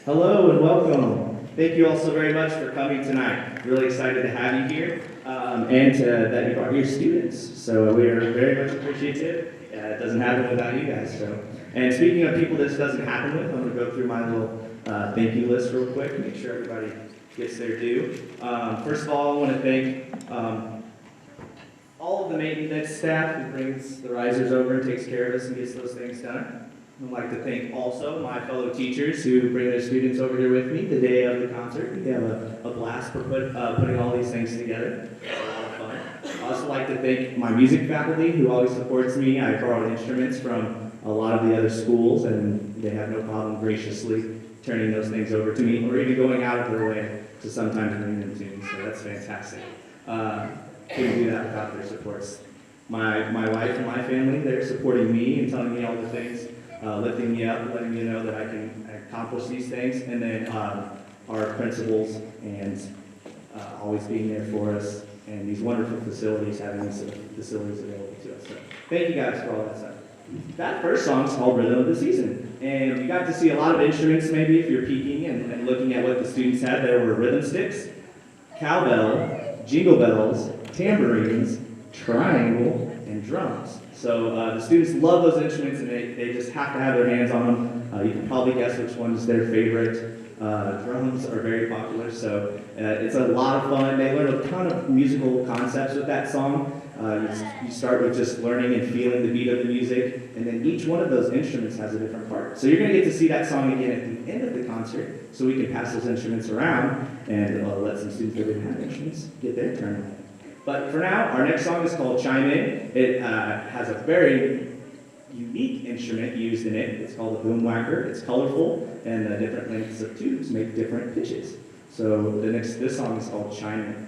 Hello and welcome. Thank you all so very much for coming tonight. Really excited to have you here and that you brought your students. So we are very much appreciative. It doesn't happen without you guys. And speaking of people this doesn't happen with, I'm going to go through my little thank you list real quick, make sure everybody gets their due. First of all, I want to thank all of the maintenance staff who brings the risers over and takes care of us and gets those things done. I'd like to thank also my fellow teachers who bring their students over here with me the day of the concert. We have a blast for putting all these things together. It's a lot of fun. I'd also like to thank my music faculty who always supports me. I borrowed instruments from a lot of the other schools, and they have no problem graciously turning those things over to me, or even going out of their way to sometimes bring them to me. So that's fantastic. Couldn't do that without their supports. My wife and my family, they're supporting me and telling me all the things. Lifting me up, letting me know that I can accomplish these things, and then our principals and always being there for us, and these wonderful facilities, having these facilities available to us. So thank you guys for all that stuff. That first song is called Rhythm of the Season, and you got to see a lot of instruments maybe if you're peeking and looking at what the students had. There were rhythm sticks, cowbell, jingle bells, tambourines, triangle, and drums. So the students love those instruments, and they just have to have their hands on them. You can probably guess which one is their favorite. Drums are very popular, so it's a lot of fun. They learn a ton of musical concepts with that song. You start with just learning and feeling the beat of the music, and then each one of those instruments has a different part. So you're going to get to see that song again at the end of the concert, so we can pass those instruments around and let some students that didn't have instruments get their turn. But for now, our next song is called Chime In. It has a very unique instrument used in it. It's called a boom whacker. It's colorful, and the different lengths of tubes make different pitches. So this song is called Chime In.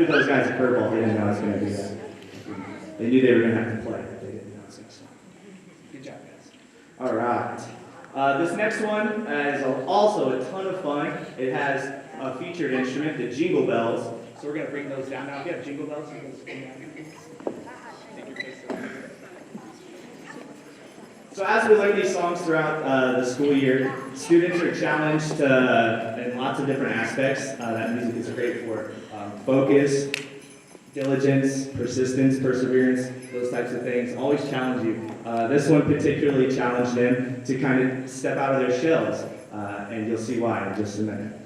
Those guys a curveball. They didn't know I was going to do that. They knew they were going to have to play, but they didn't know I was going to stop. Good job, guys. All right. This next one is also a ton of fun. It has a featured instrument, the Jingle Bells. So we're going to bring those down now. If you have Jingle Bells, you can bring down your feet. Take your face over. So as we learn these songs throughout the school year, students are challenged in lots of different aspects that music is great for. Focus, diligence, persistence, perseverance, those types of things always challenge you. This one particularly challenged them to kind of step out of their shells, and you'll see why in just a minute.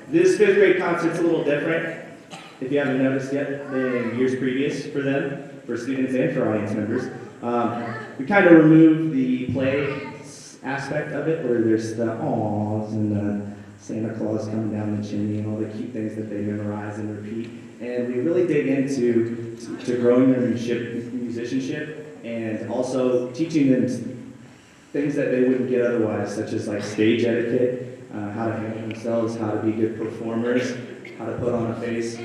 This fifth grade concert's a little different, if you haven't noticed yet, than years previous for them, for students and for audience members. We kind of removed the play aspect of it, where there's the awws and the Santa Claus coming down the chimney and all the cute things that they memorize and repeat. And we really dig into to growing their musicianship and also teaching them things that they wouldn't get otherwise, such as like stage etiquette, how to handle themselves, how to be good performers, how to put on a face.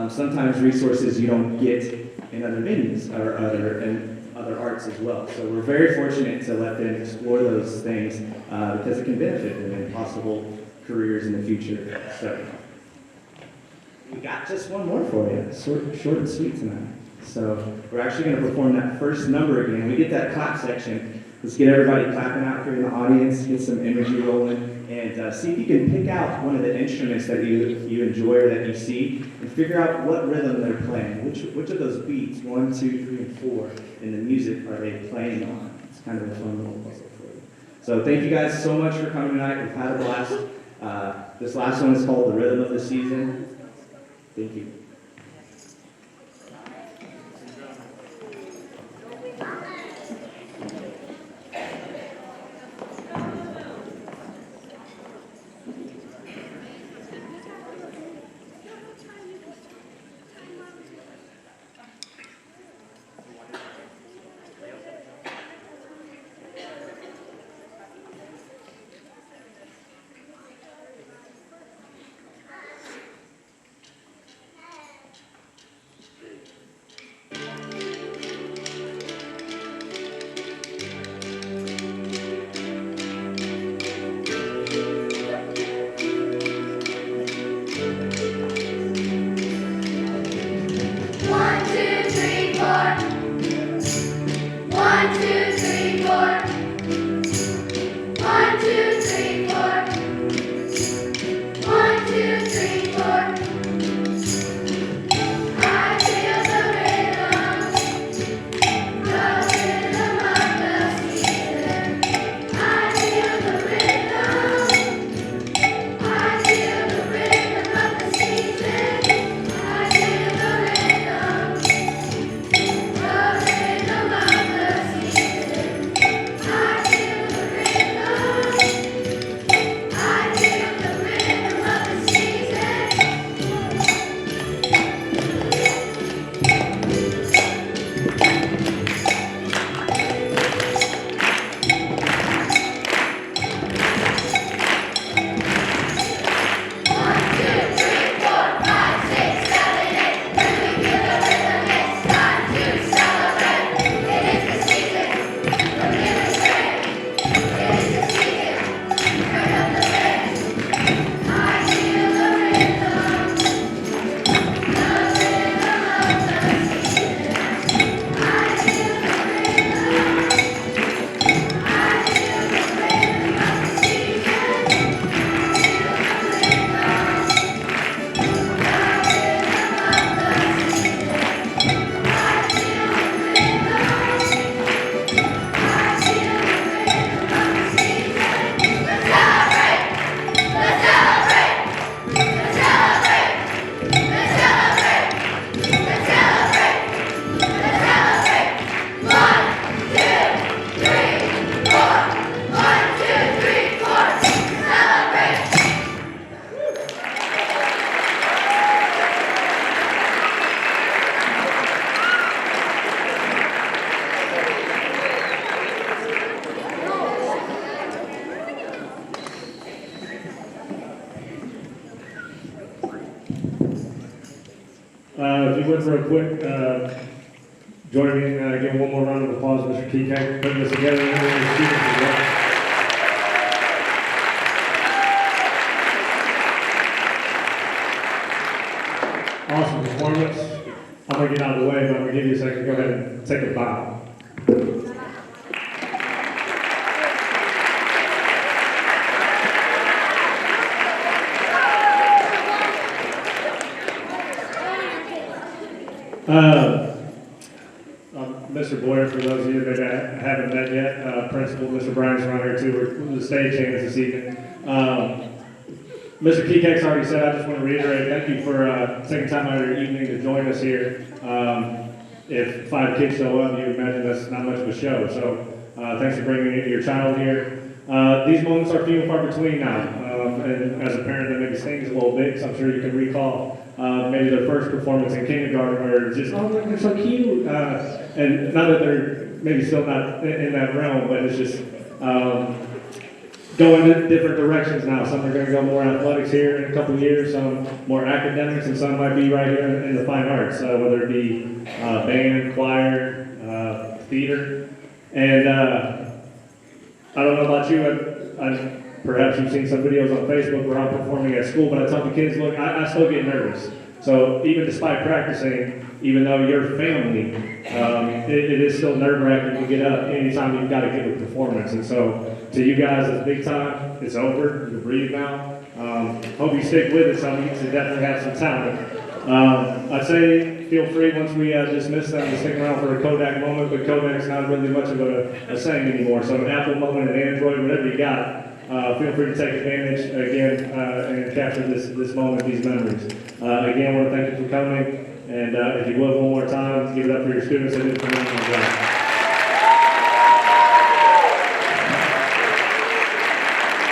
Sometimes resources you don't get in other venues or other arts as well. So we're very fortunate to let them explore those things because it can benefit them in possible careers in the future. So we got just one more for you, short and sweet tonight. So we're actually going to perform that first number again. We get that clap section. Let's get everybody clapping out here in the audience, get some energy rolling, and see if you can pick out one of the instruments that you enjoy or that you see, and figure out what rhythm they're playing. Which of those beats, 1, 2, 3, and 4, in the music are they playing on? It's kind of a fun little puzzle for you. So thank you guys so much for coming tonight. We've had a blast. This last one is called The Rhythm of the Season. Thank you. If you would real quick, join me in giving one more round of applause to Mr. TK for putting this together. Awesome performance. I'm going to get out of the way, but I'm going to give you a second to go ahead and take a bow. Mr. Boyer, for those of you that haven't met yet, Principal Mr. Bryan's around here too. We're the stage hands this evening. Mr. Kekek's already said, I just want to reiterate, thank you for taking time out of your evening to join us here. If 5 kids show up, you imagine that's not much of a show. So thanks for bringing your child here. These moments are few and far between now. And as a parent, that maybe stings a little bit, because I'm sure you can recall maybe their first performance in kindergarten where just, oh, look, they're so cute. And not that they're maybe still not in that realm, but it's just going in different directions now. Some are going to go more athletics here in a couple of years, some more academics, and some might be right here in the fine arts, whether it be band, choir, theater. And I don't know about you, perhaps you've seen some videos on Facebook where I'm performing at school, but I tell the kids, look, I still get nervous. So even despite practicing, even though you're family, it is still nerve-wracking to get up anytime you've got to give a performance. And so to you guys, it's big time. It's over. You can breathe now. Hope you stick with it. Some of you definitely have some talent. I'd say feel free once we dismiss them to stick around for a Kodak moment, but Kodak's not really much of a saying anymore. So an Apple moment, an Android, whatever you got, feel free to take advantage again and capture this moment, these memories. Again, I want to thank you for coming, and if you would one more time, give it up for your students. They did a phenomenal job.